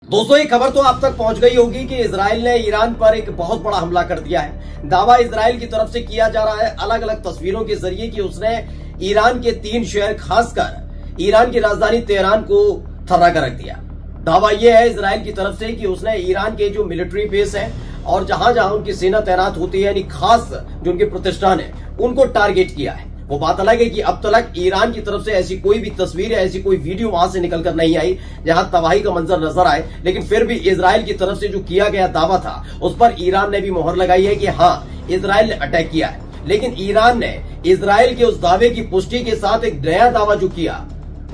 दोस्तों ये खबर तो आप तक पहुंच गई होगी कि इजराइल ने ईरान पर एक बहुत बड़ा हमला कर दिया है। दावा इजराइल की तरफ से किया जा रहा है अलग अलग तस्वीरों के जरिए कि उसने ईरान के 3 शहर खासकर ईरान की राजधानी तेहरान को थर्रा कर रख दिया। दावा यह है इजराइल की तरफ से कि उसने ईरान के जो मिलिट्री बेस है और जहां जहां उनकी सेना तैनात होती है यानी खास जो उनके प्रतिष्ठान है उनको टारगेट किया है। वो बात अलग है कि अब तक ईरान की तरफ से ऐसी कोई भी तस्वीर है, ऐसी कोई वीडियो वहां से निकलकर नहीं आई जहां तबाही का मंजर नजर आए, लेकिन फिर भी इजराइल की तरफ से जो किया गया दावा था उस पर ईरान ने भी मोहर लगाई है कि हाँ इजराइल ने अटैक किया है। लेकिन ईरान ने इजराइल के उस दावे की पुष्टि के साथ एक नया दावा जो किया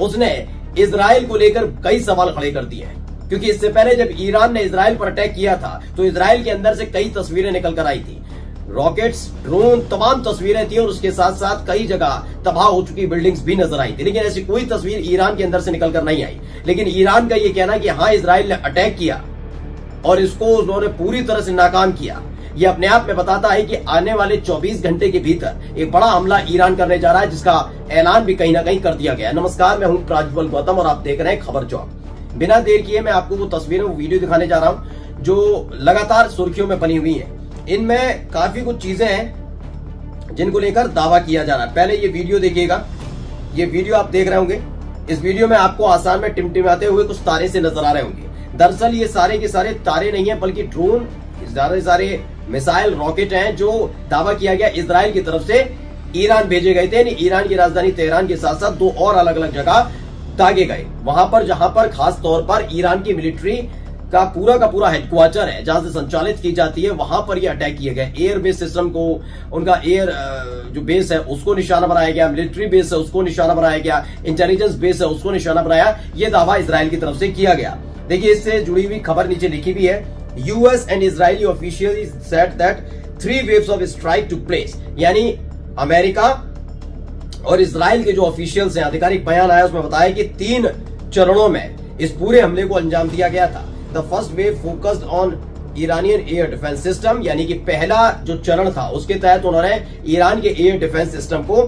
उसने इजराइल को लेकर कई सवाल खड़े कर दिए हैं, क्योंकि इससे पहले जब ईरान ने इजराइल पर अटैक किया था तो इजराइल के अंदर से कई तस्वीरें निकल कर आई थी, रॉकेट्स, ड्रोन, तमाम तस्वीरें थी और उसके साथ साथ कई जगह तबाह हो चुकी बिल्डिंग्स भी नजर आई थी। लेकिन ऐसी कोई तस्वीर ईरान के अंदर से निकलकर नहीं आई। लेकिन ईरान का यह कहना कि हाँ इजराइल ने अटैक किया और इसको उन्होंने पूरी तरह से नाकाम किया, यह अपने आप में बताता है कि आने वाले 24 घंटे के भीतर एक बड़ा हमला ईरान करने जा रहा है, जिसका ऐलान भी कहीं ना कहीं कर दिया गया है। नमस्कार, मैं हूं प्राज्वल गौतम और आप देख रहे हैं खबर चौक। बिना देर किए मैं आपको वो तस्वीरें, वो वीडियो दिखाने जा रहा हूं जो लगातार सुर्खियों में बनी हुई है। इनमें काफी कुछ चीजें हैं जिनको लेकर दावा किया जा रहा है। पहले ये वीडियो देखिएगा, ये वीडियो आप देख रहे होंगे। इस वीडियो में आपको आसमान में टिमटिमाते हुए कुछ तारे से नजर आ रहे होंगे। दरअसल ये सारे के सारे तारे नहीं है बल्कि ड्रोन, सारे मिसाइल, रॉकेट हैं जो दावा किया गया इजराइल की तरफ से ईरान भेजे गए थे। ईरान की राजधानी तेहरान के साथ साथ 2 और अलग अलग जगह दागे गए, वहां पर जहां पर खास तौर पर ईरान की मिलिट्री का पूरा हेडक्वार्टर है जहां से संचालित की जाती है, वहां पर ये अटैक किए गए। एयर बेस सिस्टम को, उनका एयर जो बेस है उसको निशाना बनाया गया, मिलिट्री बेस है उसको निशाना बनाया गया, इंटेलिजेंस बेस है उसको निशाना बनाया। ये दावा इजराइल की तरफ से किया गया। देखिए इससे जुड़ी हुई खबर नीचे लिखी भी है, US and Israeli officials said that 3 waves of strike took place. यानी अमेरिका और इजराइल के जो ऑफिशियल्स हैं, आधिकारिक बयान आया उसमें बताया कि 3 चरणों में इस पूरे हमले को अंजाम दिया गया था। The first wave focused on Iranian air defence system, यानी कि पहला जो चरण था उसके तहत उन्होंने ईरान के एयर डिफेंस सिस्टम को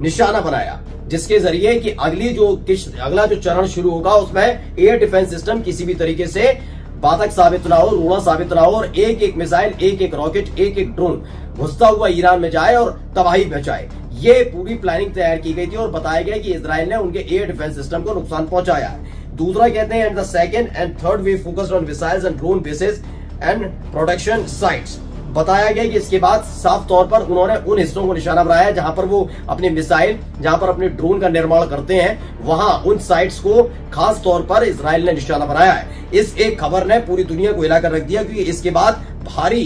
निशाना बनाया, जिसके जरिए कि अगला जो चरण शुरू होगा उसमें एयर डिफेंस सिस्टम किसी भी तरीके से बाधक साबित ना हो, रूड़ा साबित ना हो और एक मिसाइल, एक रॉकेट, एक ड्रोन घुसता हुआ ईरान में जाए और तबाही मचाए। ये पूरी प्लानिंग तैयार की गई थी और बताया गया कि इजराइल ने उनके एयर डिफेंस सिस्टम को नुकसान पहुंचाया है। दूसरा कहते हैं, and the second and third wave focused on missiles and drone bases and production sites. बताया गया कि इसके बाद साफ तौर पर उन्होंने उन हिस्सों को निशाना बनाया जहां पर वो अपने मिसाइल, जहां पर अपने ड्रोन का निर्माण करते हैं, वहां उन साइट्स को खास तौर पर इजराइल ने निशाना बनाया है। इस एक खबर ने पूरी दुनिया को हिलाकर रख दिया, क्योंकि इसके बाद भारी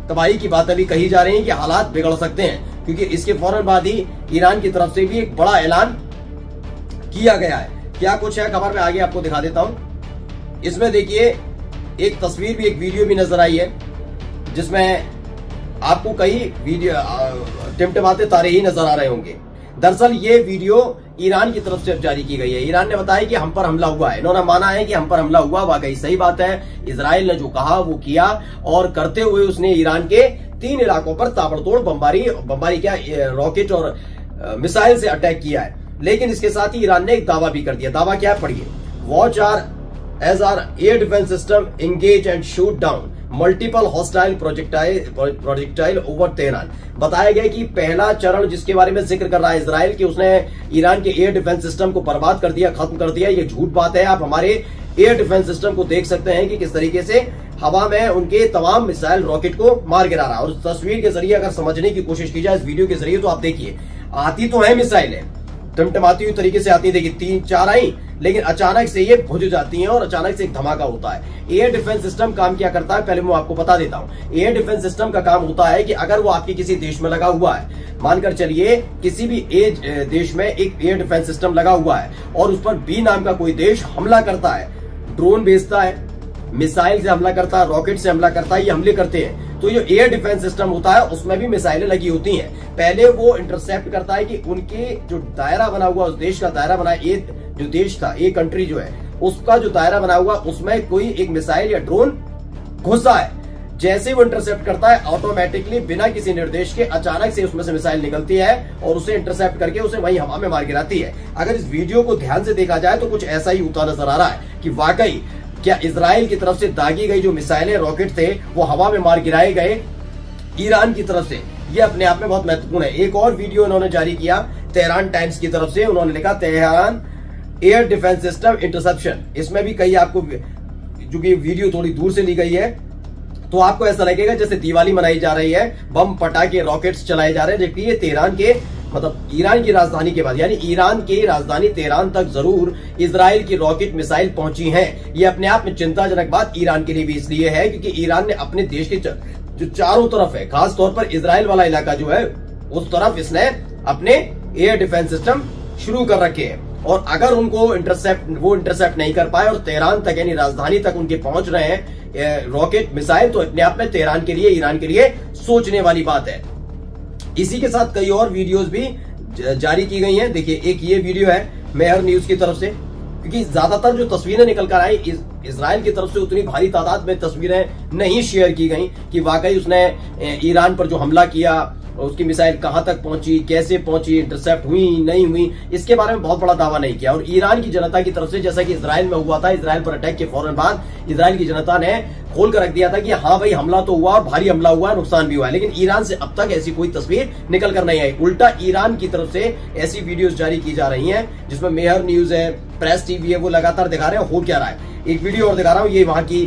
तबाही की बातें भी कही जा रही हैं कि हालात बिगड़ सकते हैं, क्योंकि इसके फौरन बाद ही ईरान की तरफ से भी एक बड़ा ऐलान किया गया है। क्या कुछ है खबर में आगे आपको दिखा देता हूं। इसमें देखिए एक तस्वीर भी, एक वीडियो भी नजर आई है जिसमें आपको कई वीडियो टिमटिमाते तारे ही नजर आ रहे होंगे। दरअसल ये वीडियो ईरान की तरफ से जारी की गई है। ईरान ने बताया कि हम पर हमला हुआ है, इन्होंने माना है कि हम पर हमला हुआ। वाकई सही बात है, इजराइल ने जो कहा वो किया और करते हुए उसने ईरान के 3 इलाकों पर ताबड़तोड़ बमबारी क्या, रॉकेट और मिसाइल से अटैक किया है। लेकिन इसके साथ ही ईरान ने एक दावा भी कर दिया। दावा क्या है, पढ़िए। Watch as our air defence system engage and shoot down multiple hostile projectile over Tehran. बताया गया कि पहला चरण जिसके बारे में जिक्र कर रहा है इजराइल की, उसने ईरान के एयर डिफेंस सिस्टम को बर्बाद कर दिया, खत्म कर दिया। ये झूठ बात है। आप हमारे एयर डिफेंस सिस्टम को देख सकते हैं कि किस तरीके से हवा में उनके तमाम मिसाइल, रॉकेट को मार गिरा रहा है। और उस तस्वीर के जरिए अगर समझने की कोशिश की जाए इस वीडियो के जरिए, तो आप देखिए आती तो है मिसाइलें, टिमटिमाती हुई तरीके से आती, देखिए 3-4 आई, लेकिन अचानक से ये बुझ जाती हैं और अचानक से एक धमाका होता है। एयर डिफेंस सिस्टम काम क्या करता है पहले मैं आपको बता देता हूं। एयर डिफेंस सिस्टम का काम होता है कि अगर वो आपके किसी देश में लगा हुआ है, मानकर चलिए किसी भी देश में एक एयर डिफेंस सिस्टम लगा हुआ है और उस पर बी नाम का कोई देश हमला करता है, ड्रोन भेजता है, मिसाइल से हमला करता है, रॉकेट से हमला करता है, ये हमले करते हैं, तो जो एयर डिफेंस सिस्टम होता है उसमें भी मिसाइलें लगी होती हैं। पहले वो इंटरसेप्ट करता है कि उनके जो दायरा बना हुआ, उस देश का दायरा बना, एक जो देश था, एक कंट्री जो है उसका जो दायरा बना हुआ उसमें कोई एक मिसाइल या ड्रोन घुसा है। जैसे वो इंटरसेप्ट करता है ऑटोमेटिकली बिना किसी निर्देश के अचानक से उसमें से मिसाइल निकलती है और उसे इंटरसेप्ट करके उसे वहीं हवा में मार गिराती है। अगर इस वीडियो को ध्यान से देखा जाए तो कुछ ऐसा ही होता नजर आ रहा है कि वाकई क्या इजराइल की तरफ से दागी गई जो मिसाइलें, रॉकेट थे, वो हवा में मार गिराए गए ईरान की तरफ से? ये अपने आप में बहुत महत्वपूर्ण है। एक और वीडियो इन्होंने जारी किया तेहरान टाइम्स की तरफ से, उन्होंने लिखा Tehran air defence system interception. इसमें भी कई आपको, जो कि वीडियो थोड़ी दूर से ली गई है, तो आपको ऐसा लगेगा जैसे दिवाली मनाई जा रही है, बम पटाखे रॉकेट्स चलाए जा रहे हैं, जबकि ये तेहरान के मतलब ईरान की राजधानी के बाद, यानी ईरान की राजधानी तेहरान तक जरूर इजराइल की रॉकेट मिसाइल पहुंची हैं। ये अपने आप में चिंताजनक बात ईरान के लिए भी इसलिए है क्योंकि ईरान ने अपने देश के जो चारों तरफ है, खास तौर पर इजराइल वाला इलाका जो है, उस तरफ इसने अपने एयर डिफेंस सिस्टम शुरू कर रखे हैं। और अगर उनको इंटरसेप्ट नहीं कर पाए और तेहरान तक यानी राजधानी तक उनके पहुंच रहे हैं रॉकेट मिसाइल, तो अपने आप में तेहरान के लिए, ईरान के लिए सोचने वाली बात है। इसी के साथ कई और वीडियोस भी जारी की गई हैं। देखिए, एक ये वीडियो है मेहर न्यूज की तरफ से, क्योंकि ज्यादातर जो तस्वीरें निकल कर आई इजराइल की तरफ से उतनी भारी तादाद में तस्वीरें नहीं शेयर की गई कि वाकई उसने ईरान पर जो हमला किया उसकी मिसाइल कहां तक पहुंची, कैसे पहुंची, इंटरसेप्ट हुई नहीं हुई, इसके बारे में बहुत बड़ा दावा नहीं किया। और ईरान की जनता की तरफ से, जैसा कि इजराइल में हुआ था, इजराइल पर अटैक के फौरन बाद इजराइल की जनता ने खोल कर रख दिया था कि हाँ भाई, हमला तो हुआ, भारी हमला हुआ, नुकसान भी हुआ है, लेकिन ईरान से अब तक ऐसी कोई तस्वीर निकल कर नहीं आई। उल्टा ईरान की तरफ से ऐसी वीडियोस जारी की जा रही हैं जिसमें मेहर न्यूज है, प्रेस टीवी है, वो लगातार दिखा रहे हैं हो क्या रहा है। एक वीडियो और दिखा रहा हूं, ये वहां की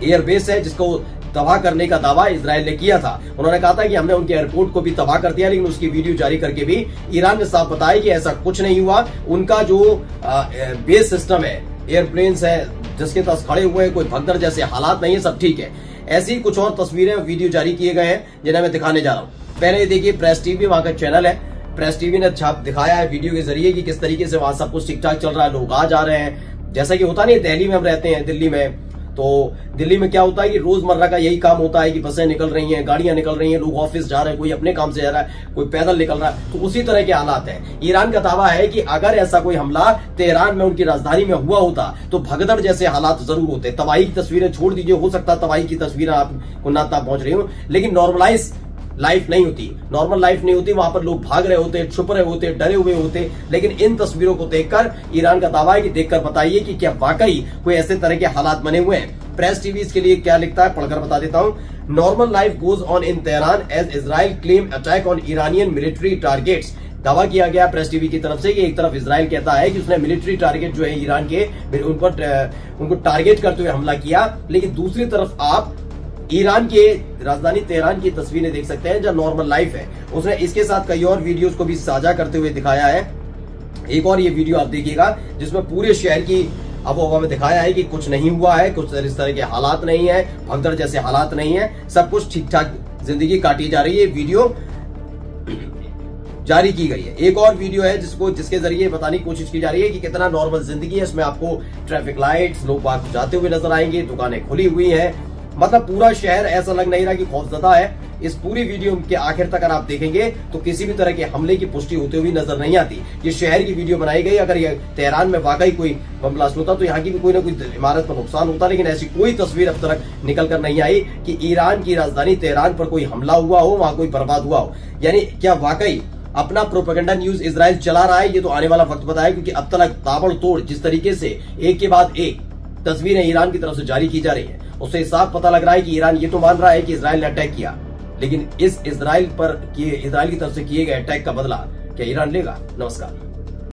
एयरबेस है जिसको तबाह करने का दावा इजराइल ने किया था। उन्होंने कहा था कि हमने उनके एयरपोर्ट को भी तबाह कर दिया, लेकिन उसकी वीडियो जारी करके भी ईरान ने साफ बताया कि ऐसा कुछ नहीं हुआ। उनका जो बेस सिस्टम है, एयरप्लेन्स है जिसके पास खड़े हुए हैं, कोई भगदड़ जैसे हालात नहीं है, सब ठीक है। ऐसी कुछ और तस्वीरें, वीडियो जारी किए गए हैं जिन्हें मैं दिखाने जा रहा हूँ। पहले देखिए, प्रेस टीवी वहां का चैनल है, प्रेस टीवी ने छाप दिखाया है वीडियो के जरिए कि किस तरीके से वहां सब कुछ ठीक ठाक चल रहा है, लोग आ जा रहे हैं। जैसा कि होता नहीं, दिल्ली में हम रहते हैं, दिल्ली में तो दिल्ली में क्या होता है कि रोजमर्रा का यही काम होता है कि बसें निकल रही हैं, गाड़ियां निकल रही हैं, लोग ऑफिस जा रहे हैं, कोई अपने काम से जा रहा है, कोई पैदल निकल रहा है, तो उसी तरह के हालात हैं। ईरान का दावा है कि अगर ऐसा कोई हमला तेहरान में, उनकी राजधानी में हुआ होता तो भगदड़ जैसे हालात जरूर होते। तबाही की तस्वीरें छोड़ दीजिए, हो सकता है तबाही की तस्वीरें आपको ना पहुंच रही हो, लेकिन नॉर्मलाइज लाइफ नहीं होती, नॉर्मल लाइफ नहीं होती। वहां पर लोग भाग रहे होते, छुप रहे होते, डरे हुए होते। लेकिन इन तस्वीरों को देखकर ईरान का दावा है कि देखकर बताइए कि क्या वाकई कोई ऐसे तरह के हालात बने हुए हैं। प्रेस टीवी इसके लिए क्या लिखता है, पढ़कर बता देता हूं। Normal life goes on in Tehran as Israel claim attack on Iranian military targets. दावा किया गया प्रेस टीवी की तरफ से कि एक तरफ इजराइल कहता है कि उसने मिलिट्री टारगेट जो है ईरान के, उनको टारगेट करते हुए हमला किया, लेकिन दूसरी तरफ आप ईरान के राजधानी तेहरान की तस्वीरें देख सकते हैं जहां नॉर्मल लाइफ है। उसने इसके साथ कई और वीडियोस को भी साझा करते हुए दिखाया है। एक और ये वीडियो आप देखिएगा जिसमें पूरे शहर की आबो हवा में दिखाया है कि कुछ नहीं हुआ है, कुछ इस तरह के हालात नहीं है, भगदड़ जैसे हालात नहीं है, सब कुछ ठीक ठाक जिंदगी काटी जा रही है। वीडियो जारी की गई है। एक और वीडियो है जिसके जरिए बताने की कोशिश की जा रही है कि कितना नॉर्मल जिंदगी है। इसमें आपको ट्रैफिक लाइट्स, लोग बाहर जाते हुए नजर आएंगे, दुकानें खुली हुई है, मतलब पूरा शहर ऐसा लग नहीं रहा कि खौफजदा है। इस पूरी वीडियो के आखिर तक अगर आप देखेंगे तो किसी भी तरह के हमले की पुष्टि होते हुए नजर नहीं आती। ये शहर की वीडियो बनाई गई। अगर ये तेहरान में वाकई कोई बम ब्लास्ट होता तो यहाँ की भी कोई ना कोई इमारत पर नुकसान होता, लेकिन ऐसी कोई तस्वीर अब तक निकल कर नहीं आई कि ईरान की राजधानी तेहरान पर कोई हमला हुआ हो, वहां कोई बर्बाद हुआ हो। यानी क्या वाकई अपना प्रोपेगेंडा न्यूज इजराइल चला रहा है? ये तो आने वाला वक्त बताया, क्योंकि अब तक ताबड़तोड़ जिस तरीके से एक के बाद एक तस्वीरें ईरान की तरफ से जारी की जा रही है, उससे साफ पता लग रहा है कि ईरान ये तो मान रहा है कि इजराइल ने अटैक किया, लेकिन इस इजराइल की तरफ से किए गए अटैक का बदला क्या ईरान लेगा? नमस्कार।